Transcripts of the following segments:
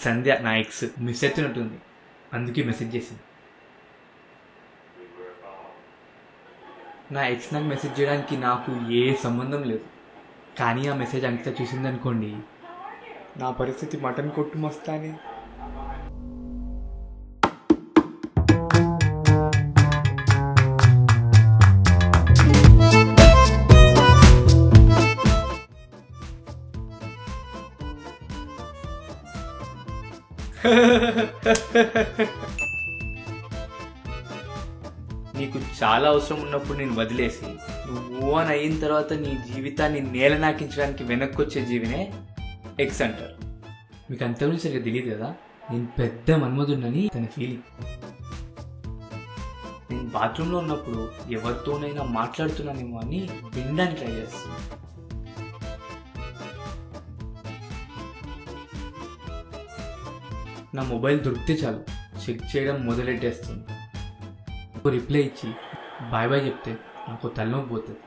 సంధ్య నా ex Miss అవుతున్నట్టుంది, అందుకే message చేసింది. నా ఎక్స్ నాకు మెసేజ్ చేయడానికి నాకు ఏ సంబంధం లేదు, కానీ ఆ మెసేజ్ అంకిత చూసిందనుకోండి నా పరిస్థితి మటన్ కొట్టు మస్తానే. నీకు చాలా అవసరం ఉన్నప్పుడు నేను వదిలేసి నువ్వు అని అయిన తర్వాత నీ జీవితాన్ని నేల నాకించడానికి వెనక్కొచ్చే జీవినే ఎక్స్ అంటారు. మీకు అంత గురించి సరిగ్గా తెలియదు కదా, నేను పెద్ద మన్మధుడినని తన ఫీలింగ్. నేను బాత్రూంలో ఉన్నప్పుడు ఎవరితోనైనా మాట్లాడుతున్నానేమో అని వినడానికి ట్రై చేస్తాను. నా మొబైల్ దొరికితే చాలు చెక్ చేయడం మొదలెట్టేస్తుంది. రిప్లై ఇచ్చి బాయ్ బాయ్ చెప్తే నాకు తలనొప్పి పోతుంది.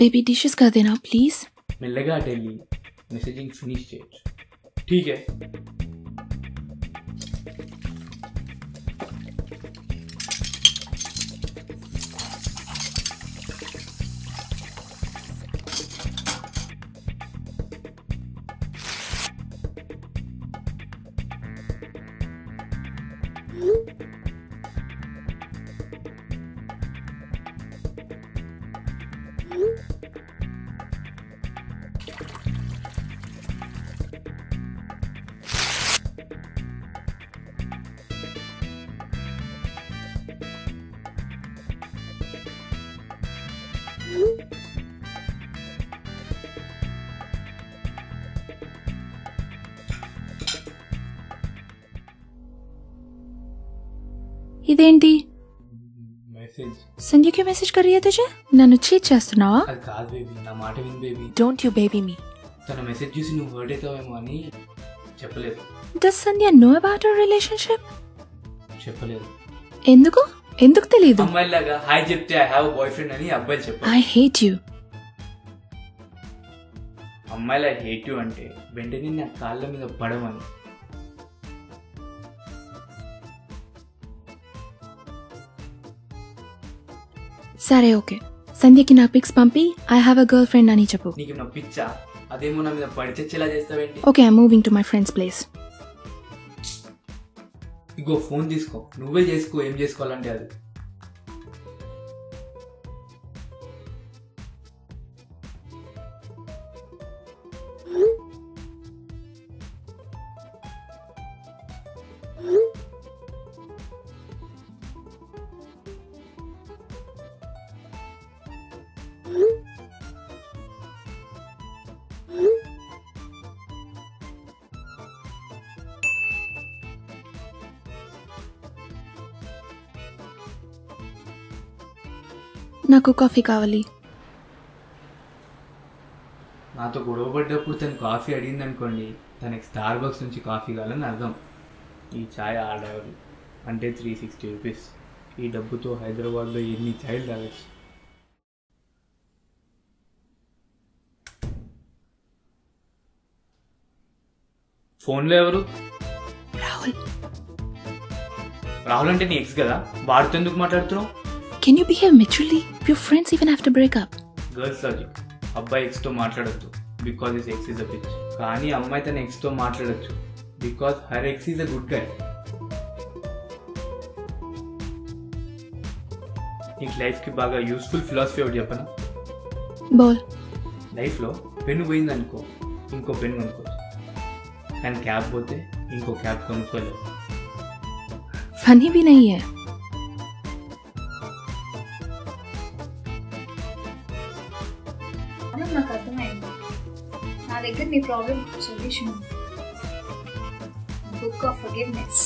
बेबी डिशेस कर देना प्लीज. మెల్లగా అటు వెళ్ళి మెసేజింగ్ ఫినిష్ చేయొచ్చు. ఠీక్ హై. ఇదేంటి మెసేజ్? సంధ్య క్యూ మెసేజ్ कर रही है तुझे? నన్ను చీట్ చేస్తున్నావా? అది కాదు బేబీ, నా మాట విను బేబీ. డోంట్ యు బేబీ మీ. తన మెసేజ్ చూసి నువ్వు హర్ట్ అవుతావేమో అని చెప్పలేదు. Does Sandhya know about our relationship? చెప్పలేదు. ఎందుకు తెలియదు? అమ్మాయిలాగా హాయ్ చెప్తే ఐ హావ్ బాయ్ ఫ్రెండ్ అని అబ్బాయిలు చెప్పారు. I hate you. అమ్మాయిలా హేట్ యు అంటే వెంటనే నా కాళ్ళ మీద పడమని. సరే ఓకే, సంధ్యకి నా పిక్స్ పంపి I have a girlfriend అని చెప్పు. నీకు నా పిచ్చా? అదేమో నా మీద పడి చచ్చేలా చేస్తావేంటి? Okay, I moving to my friend's place. ఇగో ఫోన్ తీసుకో, నువ్వే చేసుకో ఏం చేసుకోవాలంటే అది. నాకు కాఫీ కావాలి. నాతో గొడవ పడ్డప్పుడు తను కాఫీ అడిగింది అనుకోండి, తనకి స్టార్ బక్స్ నుంచి కాఫీ కావాలని అర్థం. ఈ ఛాయ్ ఆర్డర్ అంటే 360 రూపీస్. ఈ డబ్బుతో హైదరాబాద్లో ఎన్ని ఛాయలు తాగచ్చు. ఫోన్లో ఎవరు? రాహుల్ అంటే నీ ఎక్స్ కదా, వాడితో ఎందుకు మాట్లాడుతున్నావు? Can you behave maturely? Your friends even have to break up. Girls logic, అబ్బాయి ఎక్స్ తో మాట్లాడద్దు because his ex is a bitch. కానీ అమ్మాయి తన ఎక్స్ తో మాట్లాడచ్చు because her ex is a good guy. నీకు లైఫ్ కి బాగా యూస్ఫుల్ ఫిలాసఫీ ఒకటి చెప్పనా? బోల్. లైఫ్లో పెన్ను పోయింది అనుకో, ఇంకో పెన్ను కొనుక్కోవచ్చు. కానీ క్యాబ్ పోతే ఇంకో క్యాబ్ కొనుక్కోలేదు. फनी भी नहीं है. నాకు అర్థమైంది. నా దగ్గర నీ problem solution, book of forgiveness.